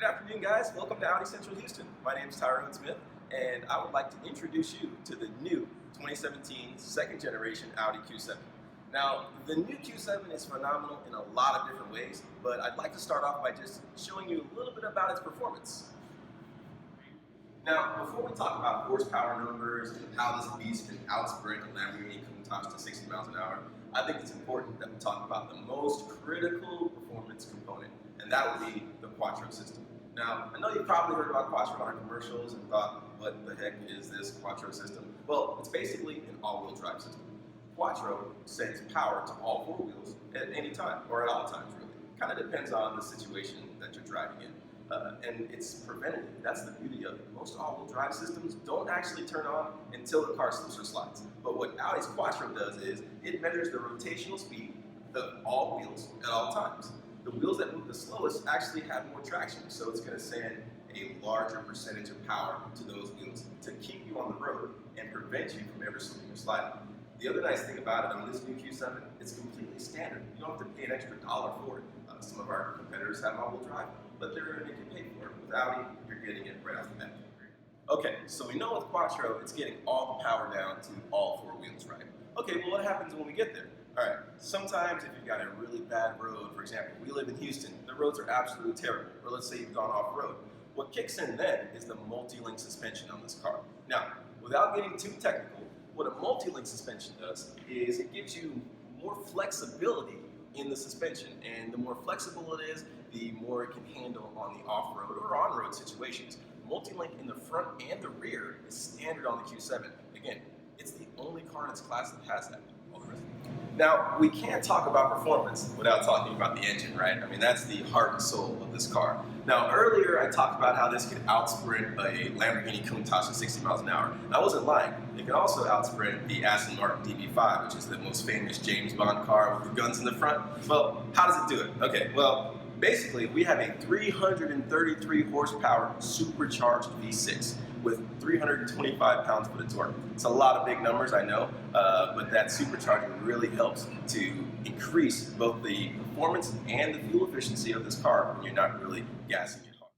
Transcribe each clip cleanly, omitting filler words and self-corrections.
Good afternoon, guys. Welcome to Audi Central Houston. My name is Tyrone Smith, and I would like to introduce you to the new 2017 second generation Audi Q7. Now, the new Q7 is phenomenal in a lot of different ways, but I'd like to start off by just showing you a little bit about its performance. Now, before we talk about horsepower numbers and how this beast can outsprint a Lamborghini Countach to 60 miles an hour, I think it's important that we talk about the most critical performance component, and that would be the Quattro system. Now, I know you've probably heard about Quattro on commercials and thought, what the heck is this Quattro system? Well, it's basically an all-wheel drive system. Quattro sends power to all four wheels at any time, or at all times really. Kind of depends on the situation that you're driving in. And it's preventative. That's the beauty of it. Most all-wheel drive systems don't actually turn on until the car slips or slides. But what Audi's Quattro does is it measures the rotational speed of all wheels at all times. The wheels that move the slowest actually have more traction, so it's going to send a larger percentage of power to those wheels to keep you on the road and prevent you from ever slipping or sliding. The other nice thing about it on this new Q7, it's completely standard. You don't have to pay an extra dollar for it. Some of our competitors have all-wheel drive, but they're going to make you pay for it. With Audi, you're getting it right off the bat. Okay, so we know with Quattro, it's getting all the power down to all four wheels, right? Okay, well what happens when we get there? All right, sometimes if you've got a really bad road, for example, we live in Houston, the roads are absolutely terrible, or let's say you've gone off-road. What kicks in then is the multi-link suspension on this car. Now, without getting too technical, what a multi-link suspension does is it gives you more flexibility in the suspension, and the more flexible it is, the more it can handle on the off-road or on-road situations. Multi-link in the front and the rear is standard on the Q7. Again, it's the only car in its class that has that. Now, we can't talk about performance without talking about the engine, right? I mean, that's the heart and soul of this car. Now, earlier I talked about how this could outsprint a Lamborghini Countach at 60 miles an hour. And I wasn't lying. It can also outsprint the Aston Martin DB5, which is the most famous James Bond car with the guns in the front. Well, how does it do it? Okay, well, basically, we have a 333 horsepower supercharged V6 with 325 pounds-foot of torque. It's a lot of big numbers, I know, but that supercharger really helps to increase both the performance and the fuel efficiency of this car when you're not really gassing it hard.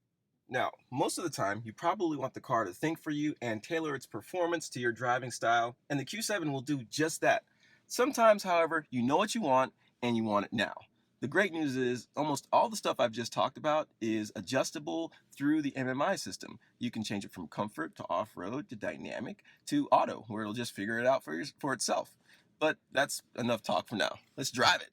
Now, most of the time, you probably want the car to think for you and tailor its performance to your driving style, and the Q7 will do just that. Sometimes, however, you know what you want, and you want it now. The great news is almost all the stuff I've just talked about is adjustable through the MMI system. You can change it from comfort to off-road to dynamic to auto, where it'll just figure it out for itself. But that's enough talk for now. Let's drive it.